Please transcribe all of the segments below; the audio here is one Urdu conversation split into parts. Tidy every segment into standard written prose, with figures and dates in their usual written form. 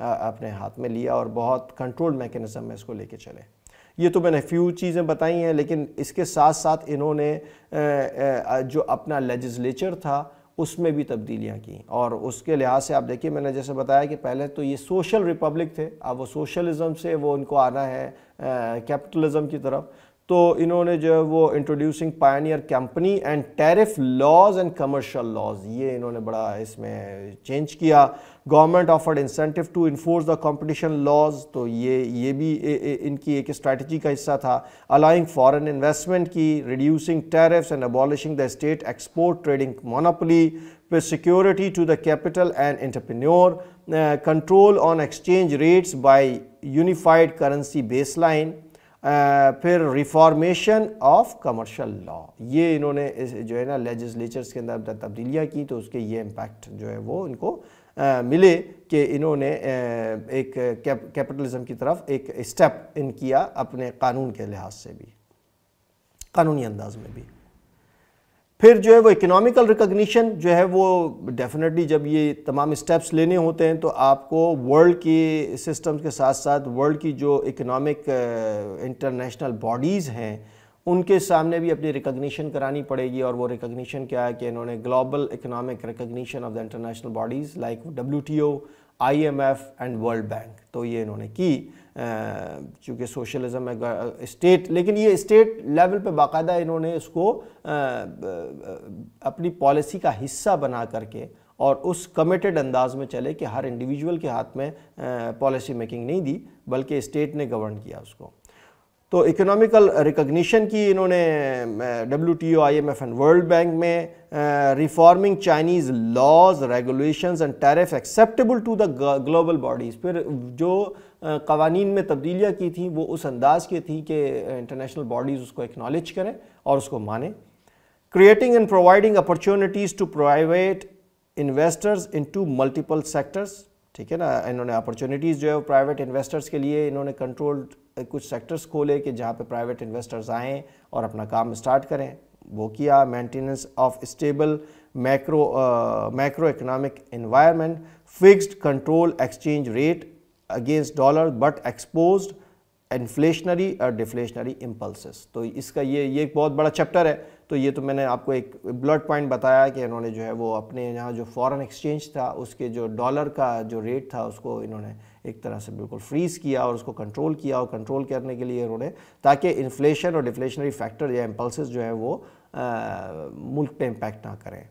اپنے ہاتھ میں لیا اور بہت کنٹرول میکینزم میں اس کو لے کے چلے. یہ تو میں نے فیو چیزیں بتائی ہیں, لیکن اس کے ساتھ ساتھ انہوں نے جو اپنا لیجسلیچر تھا اس میں بھی تبدیلیاں کی, اور اس کے لحاظ سے آپ دیکھیے میں نے جیسے بتایا کہ پہلے تو یہ سوشل ریپبلک تھے, اب وہ سوشلزم سے وہ ان کو آنا ہے کیپٹلزم کی طرف. تو انہوں نے جو ہے وہ introducing pioneer company and tariff laws and commercial laws, یہ انہوں نے بڑا اس میں چینج کیا. Government offered incentive to enforce the competition laws, تو یہ بھی ان کی ایک اسٹریٹجی کا حصہ تھا. الاؤنگ فارن انویسٹمنٹ کی, reducing tariffs and ابالشنگ the state export trading monopoly, with security to the capital and entrepreneur, control on exchange rates by unified currency baseline, پھر ریفارمیشن آف کمرشل لا. یہ انہوں نے جو ہے نا لیجسلیچرز کے اندر تبدیلیاں کی, تو اس کے یہ امپیکٹ جو ہے وہ ان کو ملے کہ انہوں نے ایک کیپٹلزم کی طرف ایک اسٹیپ ان کیا اپنے قانون کے لحاظ سے بھی, قانونی انداز میں بھی. پھر جو ہے وہ اکنامیکل ریکگنیشن جو ہے وہ ڈیفینیٹلی جب یہ تمام اسٹیپس لینے ہوتے ہیں تو آپ کو ورلڈ کی سسٹم کے ساتھ ساتھ ورلڈ کی جو اکنامک انٹرنیشنل باڈیز ہیں ان کے سامنے بھی اپنی ریکگنیشن کرانی پڑے گی. اور وہ ریکگنیشن کیا ہے کہ انہوں نے global economic recognition of the international bodies like WTO, IMF and world bank, تو یہ انہوں نے کی. چونکہ سوشلزم ہے اسٹیٹ, لیکن یہ اسٹیٹ لیول پہ باقاعدہ انہوں نے اس کو اپنی پالیسی کا حصہ بنا کر کے اور اس کمیٹڈ انداز میں چلے کہ ہر انڈیویجول کے ہاتھ میں پالیسی میکنگ نہیں دی بلکہ اسٹیٹ نے گورن کیا اس کو. تو اکنامیکل ریکگنیشن کی انہوں نے WTO, IMF and world bank میں. Reforming Chinese laws, regulations and tariff acceptable to the global bodies, پھر جو قوانین میں تبدیلیاں کی تھیں وہ اس انداز کی تھیں کہ انٹرنیشنل باڈیز اس کو اکنالج کریں اور اس کو مانیں. Creating and providing opportunities to private investors into multiple sectors, ٹھیک ہے نا. انہوں نے اپرچونیٹیز جو ہے پرائیویٹ انویسٹرز کے لیے انہوں نے کنٹرولڈ کچھ سیکٹرز کھولے کہ جہاں پہ پرائیویٹ انویسٹرز آئیں اور اپنا کام اسٹارٹ کریں, وہ کیا. Maintenance of stable macro economic environment, fixed control exchange rate against dollar but exposed inflationary اور ڈیفلیشنری امپلسز. تو اس کا یہ ایک بہت بڑا چیپٹر ہے. تو یہ تو میں نے آپ کو ایک بلڈ پوائنٹ بتایا کہ انہوں نے جو ہے وہ اپنے یہاں جو فارن ایکسچینج تھا اس کے جو ڈالر کا جو ریٹ تھا اس کو انہوں نے ایک طرح سے بالکل فریز کیا اور اس کو کنٹرول کیا, اور کنٹرول کرنے کے لیے انہوں نے تاکہ انفلیشن اور ڈیفلیشنری فیکٹر یا امپلسز جو ہے وہ ملک پہ امپیکٹ نہ کریں.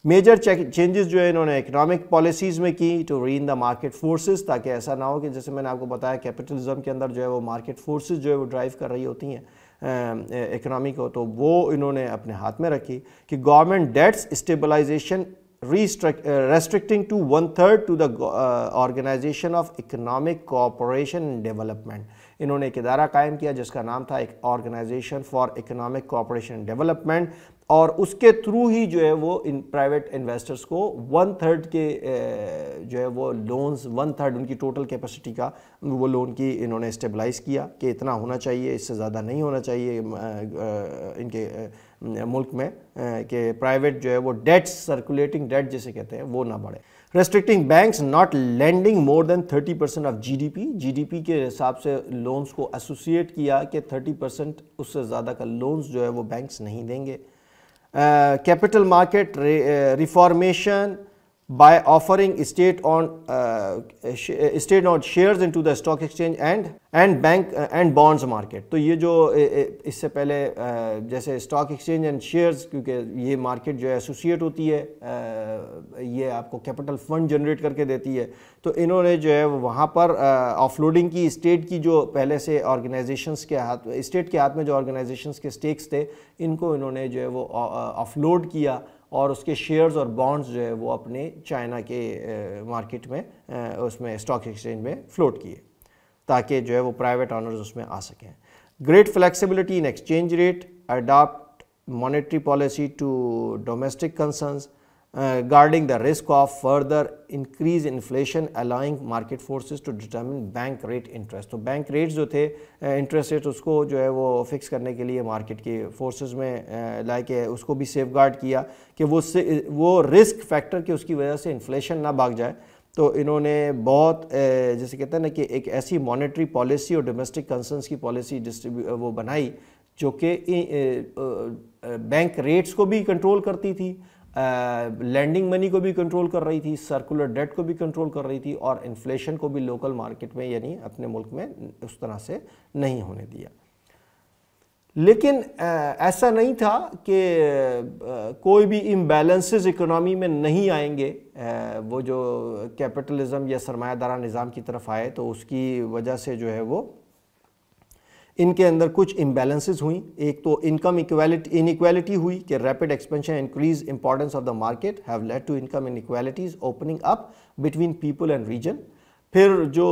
میجر چینجز جو ہے انہوں نے اکنامک پالیسیز میں کی to rein the market forces, تاکہ ایسا نہ ہو کہ جیسے میں نے آپ کو بتایا کیپٹلزم کے اندر جو ہے وہ مارکیٹ فورسز جو ہے وہ ڈرائیو کر رہی ہوتی ہیں اکنامی کو, تو وہ انہوں نے اپنے ہاتھ میں رکھی. کہ government debts stabilization restricting to 1/3 to the Organization of Economic Cooperation and Development. انہوں نے ایک ادارہ قائم کیا جس کا نام تھا organization for economic cooperation and development, اور اس کے تھرو ہی جو ہے وہ ان پرائیویٹ انویسٹرز کو 1/3 کے جو ہے وہ لونز, 1/3 ان کی ٹوٹل کیپیسٹی کا وہ لون کی انہوں نے اسٹیبلائز کیا کہ اتنا ہونا چاہیے, اس سے زیادہ نہیں ہونا چاہیے ان کے ملک میں, کہ پرائیویٹ جو ہے وہ ڈیٹ, سرکولیٹنگ ڈیٹ جسے کہتے ہیں, وہ نہ بڑھے. Restricting banks not lending more than 30% of GDP کے حساب سے لونز کو ایسوسیٹ کیا کہ 30% اس سے زیادہ کا لونز جو ہے وہ بینکس نہیں دیں گے. Capital market reformation by offering state-owned shares into the stock exchange and bank and bonds market. تو یہ جو اس سے پہلے جیسے اسٹاک ایکسچینج اینڈ شیئرز, کیونکہ یہ مارکیٹ جو ہے ایسوسیٹ ہوتی ہے, یہ آپ کو کیپٹل فنڈ جنریٹ کر کے دیتی ہے, تو انہوں نے جو ہے وہاں پر آف لوڈنگ کی. اسٹیٹ کی جو پہلے سے آرگنائزیشنز کے ہاتھ, اسٹیٹ کے ہاتھ میں جو آرگنائزیشنز کے سٹیکس تھے ان کو انہوں نے جو ہے وہ آف لوڈ کیا, اور اس کے شیئرز اور بانڈز جو ہے وہ اپنے چائنا کے مارکیٹ میں اس میں اسٹاک ایکسچینج میں فلوٹ کیے تاکہ جو ہے وہ پرائیویٹ آنرز اس میں آ سکیں. Great flexibility in exchange rate, adapt monetary policy to domestic concerns, guarding the risk of further increase inflation, allowing market forces to determine bank rate interest. تو بینک ریٹس جو تھے انٹرسٹ ریٹ اس کو جو ہے وہ فکس کرنے کے لیے مارکیٹ کے فورسز میں لائے کہ اس کو بھی سیف گارڈ کیا کہ وہ رسک فیکٹر کہ اس کی وجہ سے انفلیشن نہ بھاگ جائے. تو انہوں نے بہت جیسے کہتے ہیں نا کہ ایک ایسی مانیٹری پالیسی اور ڈومیسٹک کنسرنس کی پالیسی وہ بنائی جو کہ بینک ریٹس کو بھی کنٹرول کرتی تھی، لینڈنگ منی کو بھی کنٹرول کر رہی تھی، سرکولر ڈیٹ کو بھی کنٹرول کر رہی تھی، اور انفلیشن کو بھی لوکل مارکیٹ میں یعنی اپنے ملک میں اس طرح سے نہیں ہونے دیا۔ لیکن ایسا نہیں تھا کہ کوئی بھی امبیلنسز اکنامی میں نہیں آئیں گے، وہ جو کیپٹلزم یا سرمایہ دارانہ نظام کی طرف آئے تو اس کی وجہ سے جو ہے وہ ان کے اندر کچھ امبیلنسز ہوئیں۔ ایک تو انکم انیکویلٹی ہوئی کہ rapid expansion increase importance of the market have led to income inequalities opening up between people and region. پھر جو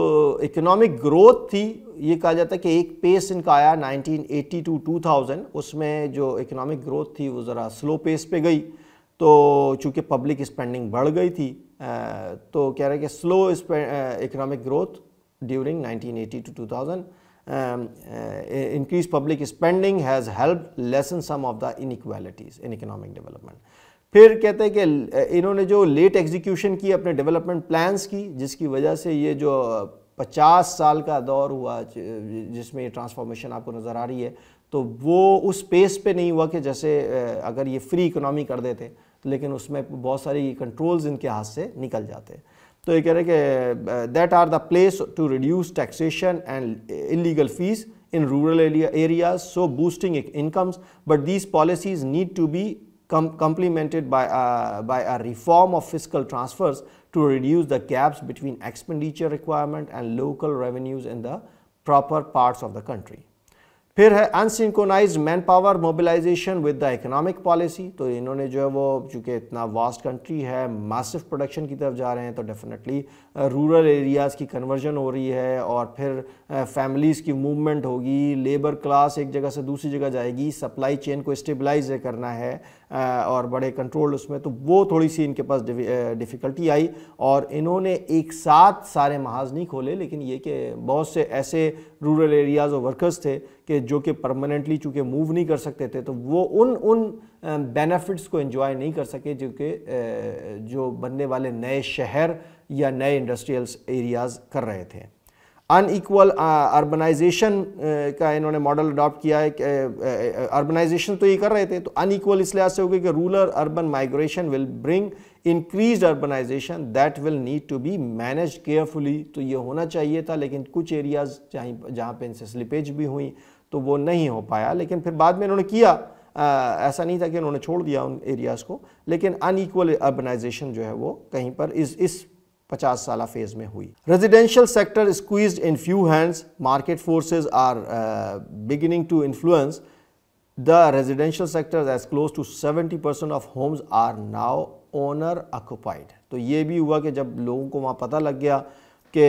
اکنامک گروتھ تھی، یہ کہا جاتا ہے کہ ایک پیس ان کا آیا 1980 to 2000، اس میں جو اکنامک گروتھ تھی وہ ذرا سلو پیس پہ گئی، تو چونکہ پبلک اسپینڈنگ بڑھ گئی تھی تو کہہ رہے کہ سلو economic growth during 1980 to 2000 increased public spending has helped lessen some of the inequalities in economic development۔ پھر کہتے ہیں کہ انہوں نے جو لیٹ ایگزیکیوشن کی اپنے ڈیولپمنٹ پلانز کی، جس کی وجہ سے یہ جو 50 سال کا دور ہوا جس میں یہ ٹرانسفارمیشن آپ کو نظر آ رہی ہے، تو وہ اس پیس پہ نہیں ہوا کہ جیسے اگر یہ فری اکنامی کر دیتے، لیکن اس میں بہت ساری کنٹرولز ان کے ہاتھ سے نکل جاتے۔ تو یہ کہہ رہے کہ that are the place to reduce taxation and illegal fees in rural areas, so boosting incomes, but these policies need to be complemented by a reform of fiscal transfers to reduce the gaps between expenditure requirement and local revenues in the proper parts of the country۔ پھر ہے unsynchronized man power mobilization with the economic policy. تو انہوں نے جو ہے وہ چونکہ اتنا واسٹ کنٹری ہے، ماسو پروڈکشن کی طرف جا رہے ہیں، تو ڈیفینیٹلی رورل ایریاز کی کنورژن ہو رہی ہے، اور پھر فیملیز کی موومنٹ ہوگی، لیبر کلاس ایک جگہ سے دوسری جگہ جائے گی، سپلائی چین کو اسٹیبلائز کرنا ہے اور بڑے کنٹرول اس میں، تو وہ تھوڑی سی ان کے پاس ڈیفیکلٹی آئی، اور انہوں نے ایک ساتھ سارے محاذ نہیں کھولے، لیکن یہ کہ بہت سے ایسے رورل ایریاز اور ورکرز تھے کہ جو کہ پرماننٹلی چونکہ موو نہیں کر سکتے تھے، تو وہ ان بینیفٹس کو انجوائے نہیں کر سکے جو بننے والے نئے شہر یا نئے انڈسٹریل ایریاز کر رہے تھے۔ ان ایکول اربنائزیشن کا انہوں نے ماڈل اڈاپٹ کیا ہے کہ اربنائزیشن تو یہ کر رہے تھے، تو ان ایکول اس لحاظ سے ہوگی کہ rural urban migration will bring increased urbanization that will need to be managed carefully. تو یہ ہونا چاہیے تھا، لیکن کچھ ایریاز جہاں پہ ان سے سلپیج بھی ہوئی تو وہ نہیں ہو پایا، لیکن پھر بعد میں انہوں نے کیا، ایسا نہیں تھا کہ انہوں نے چھوڑ دیا ان ایریاز کو، لیکن ان ایکول اربنائزیشن جو ہے وہ کہیں پر اس 50 سالہ فیز میں ہوئی۔ Residential sector squeezed in few hands, market forces are beginning to influence the residential sector as close to 70% of homes are now owner occupied۔ تو یہ بھی ہوا کہ جب لوگوں کو وہاں پتہ لگ گیا کہ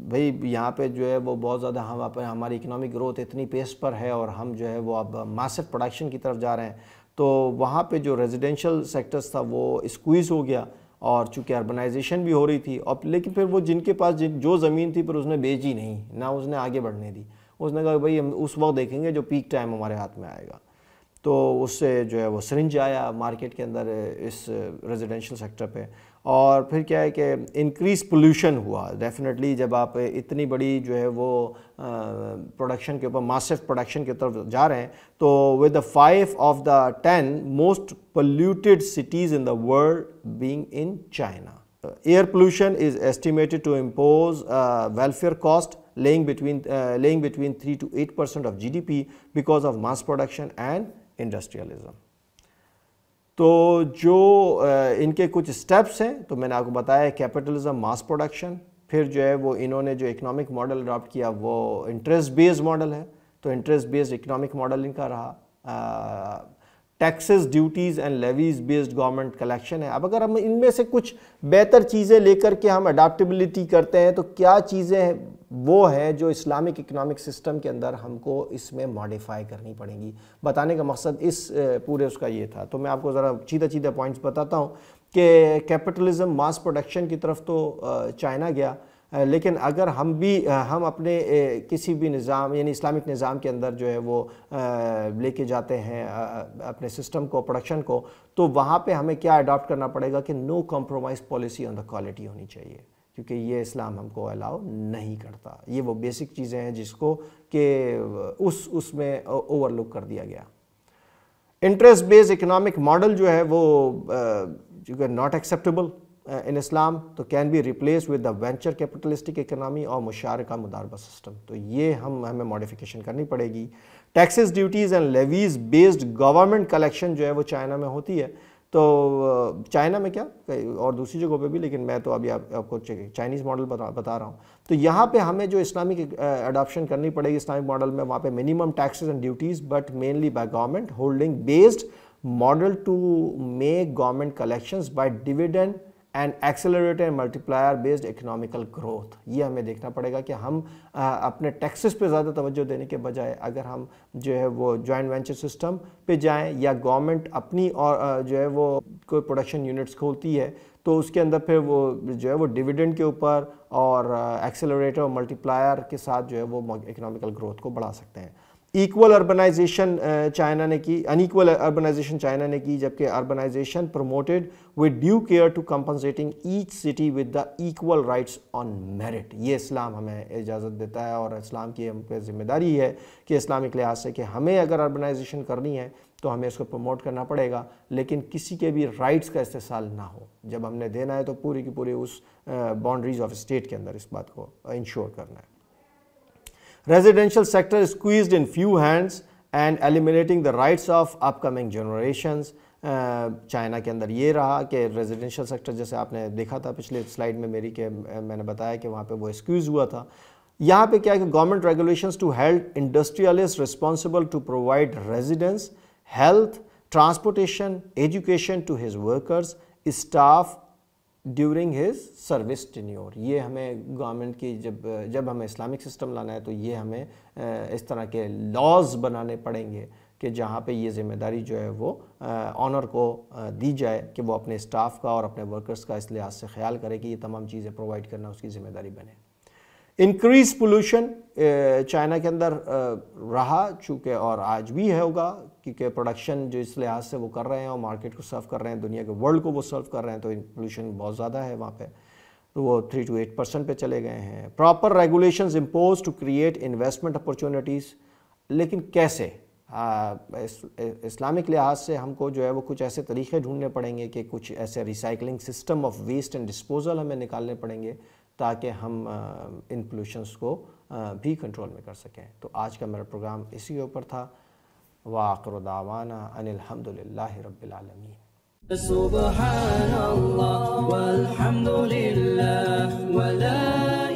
بھئی یہاں پہ جو ہے وہ بہت زیادہ ہماری اکنامک گروتھ اتنی پیس پر ہے اور ہم جو ہے وہ اب ماسو پروڈکشن کی طرف جا رہے ہیں، تو وہاں پہ جو ریزیڈینشل سیکٹرز تھا وہ اسکویز ہو گیا، اور چونکہ اربنائزیشن بھی ہو رہی تھی، اور لیکن پھر وہ جن کے پاس جو زمین تھی پھر اس نے بیچی نہیں، نہ اس نے آگے بڑھنے دی، اس نے کہا بھئی ہم اس وقت دیکھیں گے جو پیک ٹائم ہمارے ہاتھ میں آئے گا۔ تو اس سے جو ہے وہ سرنج آیا مارکیٹ کے اندر اس ریزیڈینشل سیکٹر پہ، اور پھر کیا ہے کہ انکریز پولوشن ہوا۔ ڈیفینیٹلی جب آپ اتنی بڑی جو ہے وہ پروڈکشن کے اوپر ماسو پروڈکشن کی طرف جا رہے ہیں، تو with 5 of the 10 most polluted cities in the world being in China۔ Air pollution is estimated to impose welfare cost laying between 3 to 8% of GDP because of mass production and انڈسٹریلزم۔ تو جو ان کے کچھ سٹیپس ہیں تو میں نے آپ کو بتایا، کیپٹلزم، ماس پروڈکشن، پھر جو ہے وہ انہوں نے جو اکنامک ماڈل اڈاپٹ کیا وہ انٹرسٹ بیسڈ ماڈل ہے، تو انٹرسٹ بیسڈ اکنامک ماڈل ان کا رہا۔ Taxes, duties and levies based government collection ہے۔ اب اگر ہم ان میں سے کچھ بہتر چیزیں لے کر کے ہم اڈاپٹیبلٹی کرتے ہیں تو کیا چیزیں وہ ہیں جو اسلامک اکنامک سسٹم کے اندر ہم کو اس میں ماڈیفائی کرنی پڑیں گی، بتانے کا مقصد اس پورے اس کا یہ تھا۔ تو میں آپ کو ذرا چیدہ پوائنٹس بتاتا ہوں کہ کیپٹلزم، ماس پروڈکشن کی طرف تو چائنا گیا، لیکن اگر ہم اپنے کسی بھی نظام یعنی اسلامک نظام کے اندر جو ہے وہ لے کے جاتے ہیں اپنے سسٹم کو، پروڈکشن کو، تو وہاں پہ ہمیں کیا اڈاپٹ کرنا پڑے گا کہ no compromise policy on the quality ہونی چاہیے، کیونکہ یہ اسلام ہم کو الاؤ نہیں کرتا. یہ وہ بیسک چیزیں ہیں جس کو کہ اس میں اوور لک کر دیا گیا. انٹرسٹ بیس اکنامک ماڈل جو ہے وہ ناٹ ایکسیپٹیبل ان اسلام، تو can be replaced with the venture capitalistic economy اور مشارکہ مداربہ سسٹم. تو یہ ہمیں ماڈیفیکیشن کرنی پڑے گی. Taxes, duties and levies based government collection جو ہے وہ چائنا میں ہوتی ہے. تو چائنا میں کیا اور دوسری جگہوں پہ بھی، لیکن میں تو ابھی آپ کو چائنیز ماڈل بتا رہا ہوں. تو یہاں پہ ہمیں جو اسلامک اڈاپشن کرنی پڑے گی اسلامک ماڈل میں، وہاں پہ minimum taxes and duties but mainly by government holding based model to make government collections by dividend and accelerator and multiplier based economical growth. یہ ہمیں دیکھنا پڑے گا کہ ہم اپنے ٹیکسز پہ زیادہ توجہ دینے کے بجائے اگر ہم جو ہے وہ جوائنٹ وینچر سسٹم پہ جائیں، یا گورنمنٹ اپنی اور جو ہے وہ کوئی پروڈکشن یونٹس کھولتی ہے تو اس کے اندر پھر وہ جو ہے وہ ڈیویڈنڈ کے اوپر اور ایکسلریٹر اور ملٹیپلائر کے ساتھ جو ہے وہ اکنامیکل گروتھ کو بڑھا سکتے ہیں. ایکول اربنائزیشن چائنا نے کی، انیکول اربنائزیشن چائنا نے کی، جبکہ urbanization promoted with due care to compensating each city with the equal rights on merit. یہ اسلام ہمیں اجازت دیتا ہے اور اسلام کی ہم پہ ذمہ داری ہے کہ اسلامک لحاظ سے کہ ہمیں اگر اربنائزیشن کرنی ہے تو ہمیں اس کو پروموٹ کرنا پڑے گا، لیکن کسی کے بھی رائٹس کا استحصال نہ ہو. جب ہم نے دینا ہے تو پوری کی پوری اس باؤنڈریز آف اسٹیٹ کے اندر اس بات کو انشور کرنا ہے. Residential sector is squeezed in few hands and eliminating the rights of upcoming generations. China کے اندر یہ رہا کہ ریزیڈینشیل سیکٹر جیسے آپ نے دیکھا تھا پچھلے سلائیڈ میں میری کہ میں نے بتایا کہ وہاں پہ وہ اسکیوز ہوا تھا. یہاں پہ کیا ہے کہ government regulations to held industrialist responsible to provide residence, health, transportation, education to his workers, staff during his service tenure. یہ ہمیں گورنمنٹ کی جب ہمیں اسلامک سسٹم لانا ہے تو یہ ہمیں اس طرح کے لاز بنانے پڑیں گے کہ جہاں پہ یہ ذمہ داری جو ہے وہ آنر کو دی جائے کہ وہ اپنے اسٹاف کا اور اپنے ورکرز کا اس لحاظ سے خیال کرے کہ یہ تمام چیزیں پرووائڈ کرنا اس کی ذمہ داری بنے. انکریز پولوشن چائنا کے اندر رہا چونکہ اور آج بھی ہے ہوگا، کیونکہ پروڈکشن جو اس لحاظ سے وہ کر رہے ہیں اور مارکیٹ کو سرو کر رہے ہیں، دنیا کے ورلڈ کو وہ سرو کر رہے ہیں، تو پولوشن بہت زیادہ ہے وہاں پہ، تو وہ 3 to 8% پہ چلے گئے ہیں. Proper regulations impose to create investment opportunities. لیکن کیسے؟ اسلامک لحاظ سے ہم کو جو ہے وہ کچھ ایسے طریقے ڈھونڈنے پڑیں گے کہ کچھ ایسے recycling system of waste and disposal ہمیں نکالنے پڑیں گے تاکہ ہم ان پولوشنز کو بھی کنٹرول میں کر سکیں. تو آج کا میرا پروگرام اسی کے اوپر تھا. وآخر دعوانا ان الحمد للہ رب العالمین. سبحان اللہ والحمد للہ ولا